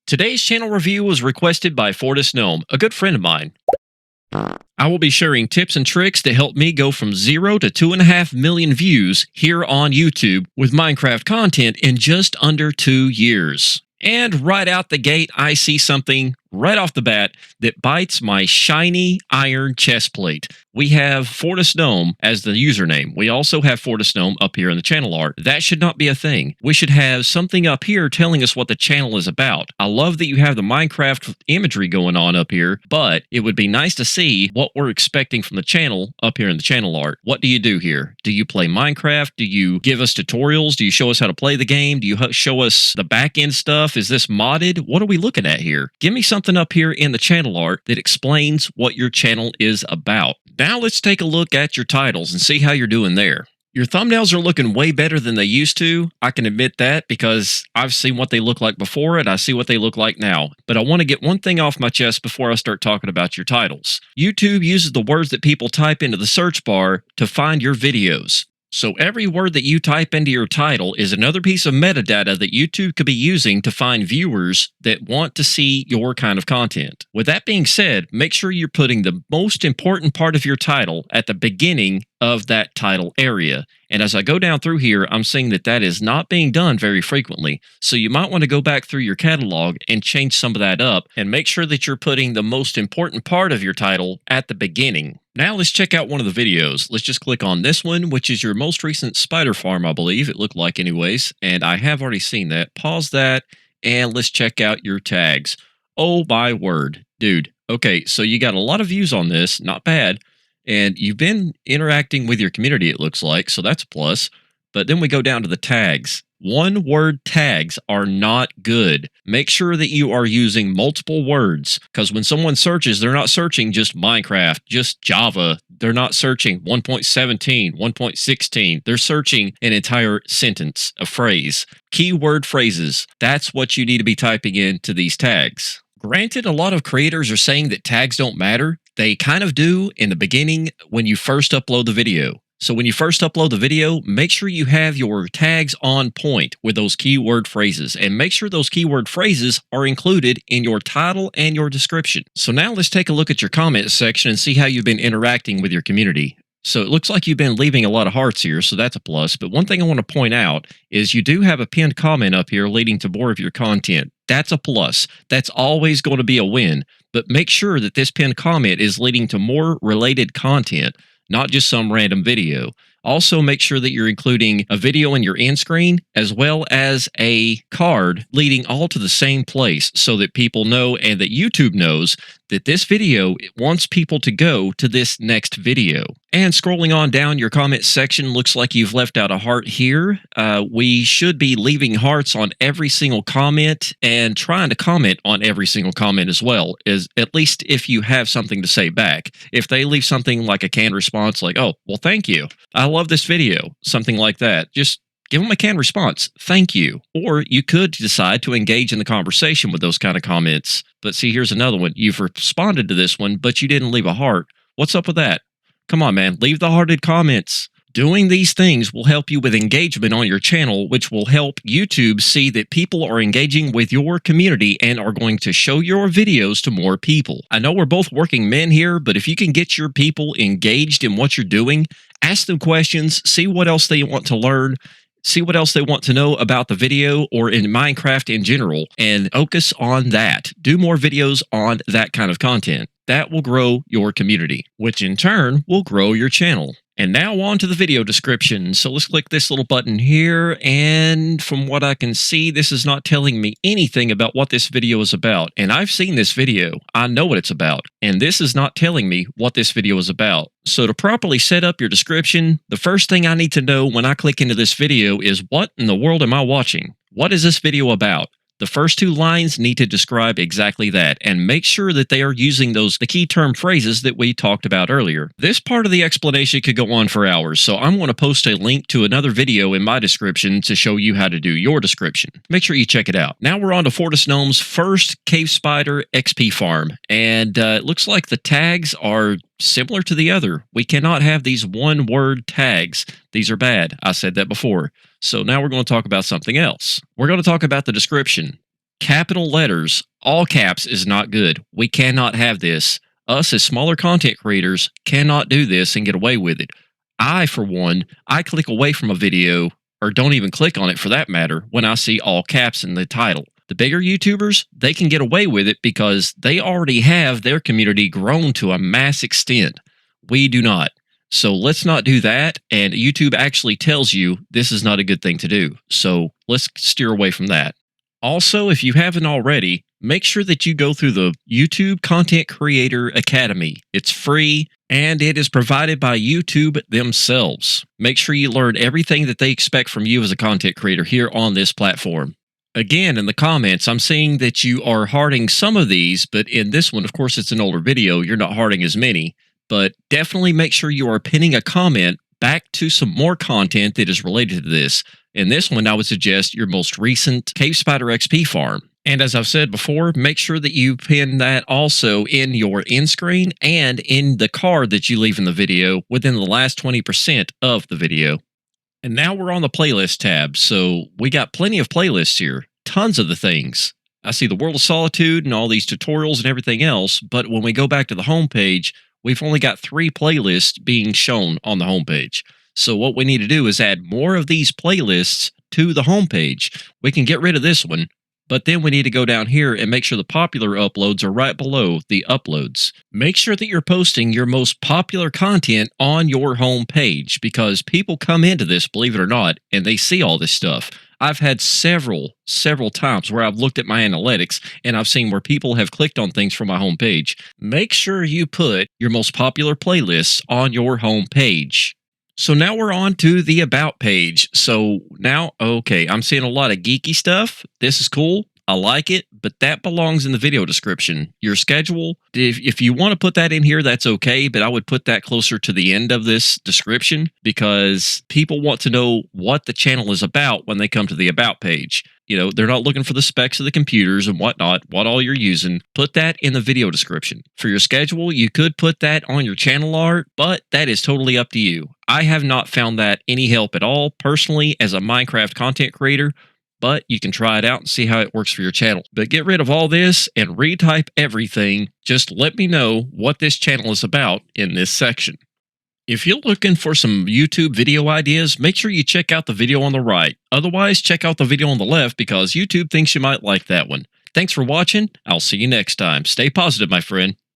Today's channel review was requested by Fortis Nome, a good friend of mine. I will be sharing tips and tricks to help me go from 0 to 2.5 million views here on YouTube with Minecraft content in just under 2 years. And right out the gate, I see something right off the bat that bites my shiny iron chest plate. We have Fortis Nome as the username. We also have Fortis Nome up here in the channel art. That should not be a thing. We should have something up here telling us what the channel is about. I love that you have the Minecraft imagery going on up here, but it would be nice to see what we're expecting from the channel up here in the channel art. What do you do here? Do you play Minecraft? Do you give us tutorials? Do you show us how to play the game? Do you show us the back end stuff? Is this modded? What are we looking at here? Give me something up here in the channel art that explains what your channel is about. Now let's take a look at your titles and see how you're doing there. Your thumbnails are looking way better than they used to. I can admit that because I've seen what they look like before and I see what they look like now. But I want to get one thing off my chest before I start talking about your titles. YouTube uses the words that people type into the search bar to find your videos. So every word that you type into your title is another piece of metadata that YouTube could be using to find viewers that want to see your kind of content. With that being said, make sure you're putting the most important part of your title at the beginning of that title area. And as I go down through here, I'm seeing that that is not being done very frequently. So you might want to go back through your catalog and change some of that up and make sure that you're putting the most important part of your title at the beginning. Now let's check out one of the videos. Let's just click on this one, which is your most recent spider farm, I believe it looked like anyways. And I have already seen that. Pause that and let's check out your tags. Oh my word, dude. Okay, so you got a lot of views on this, not bad. And you've been interacting with your community, it looks like, so that's a plus. But then we go down to the tags. One-word tags are not good. Make sure that you are using multiple words, because when someone searches, they're not searching just Minecraft, just Java. They're not searching 1.17, 1.16. They're searching an entire sentence, a phrase. Keyword phrases. That's what you need to be typing into these tags. Granted, a lot of creators are saying that tags don't matter. They kind of do in the beginning when you first upload the video. So when you first upload the video, make sure you have your tags on point with those keyword phrases and make sure those keyword phrases are included in your title and your description. So now let's take a look at your comment section and see how you've been interacting with your community. So it looks like you've been leaving a lot of hearts here, so that's a plus. But one thing I want to point out is you do have a pinned comment up here leading to more of your content. That's a plus. That's always going to be a win. But make sure that this pinned comment is leading to more related content, not just some random video. Also, make sure that you're including a video in your end screen as well as a card leading all to the same place so that people know and that YouTube knows that this video wants people to go to this next video. And scrolling on down your comment section, looks like you've left out a heart here. We should be leaving hearts on every single comment and trying to comment on every single comment as well, is at least if you have something to say back. If they leave something like a canned response like, oh, well, thank you. I love this video, something like that. Just give them a canned response. Thank you. Or you could decide to engage in the conversation with those kind of comments. But see, here's another one. You've responded to this one, but you didn't leave a heart. What's up with that? Come on, man. Leave the hearted comments. Doing these things will help you with engagement on your channel, which will help YouTube see that people are engaging with your community and are going to show your videos to more people. I know we're both working men here, but if you can get your people engaged in what you're doing, ask them questions, see what else they want to learn, see what else they want to know about the video or in Minecraft in general, and focus on that. Do more videos on that kind of content. That will grow your community, which in turn will grow your channel. And now on to the video description. So let's click this little button here. And from what I can see, this is not telling me anything about what this video is about. And I've seen this video. I know what it's about. And this is not telling me what this video is about. So to properly set up your description, the first thing I need to know when I click into this video is what in the world am I watching? What is this video about? The first two lines need to describe exactly that and make sure that they are using the key term phrases that we talked about earlier. This part of the explanation could go on for hours, so I'm going to post a link to another video in my description to show you how to do your description. Make sure you check it out. Now we're on to Fortis Nome's first Cave Spider XP farm, and it looks like the tags are similar to the other. We cannot have these one-word tags. These are bad. I said that before. So now we're going to talk about something else. We're going to talk about the description. Capital letters, all caps is not good. We cannot have this. Us as smaller content creators cannot do this and get away with it. I, for one, I click away from a video, or don't even click on it for that matter, when I see all caps in the title. The bigger YouTubers, they can get away with it because they already have their community grown to a mass extent. We do not. So let's not do that. And YouTube actually tells you this is not a good thing to do. So let's steer away from that. Also, if you haven't already, make sure that you go through the YouTube Content Creator Academy. It's free and it is provided by YouTube themselves. Make sure you learn everything that they expect from you as a content creator here on this platform. Again, in the comments, I'm seeing that you are hearting some of these, but in this one, of course, it's an older video. You're not hearting as many, but definitely make sure you are pinning a comment back to some more content that is related to this. In this one, I would suggest your most recent Cave Spider XP farm. And as I've said before, make sure that you pin that also in your end screen and in the card that you leave in the video within the last 20% of the video. And now we're on the playlist tab, so we got plenty of playlists here, tons of the things. I see the World of Solitude and all these tutorials and everything else, but when we go back to the homepage, we've only got 3 playlists being shown on the homepage. So what we need to do is add more of these playlists to the homepage. We can get rid of this one, but then we need to go down here and make sure the popular uploads are right below the uploads. Make sure that you're posting your most popular content on your homepage because people come into this, believe it or not, and they see all this stuff. I've had several times where I've looked at my analytics and I've seen where people have clicked on things from my homepage. Make sure you put your most popular playlists on your homepage. So now we're on to the About page. So now, okay, I'm seeing a lot of geeky stuff. This is cool. I like it, but that belongs in the video description. Your schedule, if you want to put that in here, that's okay, but I would put that closer to the end of this description because people want to know what the channel is about when they come to the About page. You know, they're not looking for the specs of the computers and whatnot, what all you're using. Put that in the video description. For your schedule, you could put that on your channel art, but that is totally up to you. I have not found that any help at all personally as a Minecraft content creator, but you can try it out and see how it works for your channel. But get rid of all this and retype everything. Just let me know what this channel is about in this section. If you're looking for some YouTube video ideas, make sure you check out the video on the right. Otherwise, check out the video on the left because YouTube thinks you might like that one. Thanks for watching. I'll see you next time. Stay positive, my friend.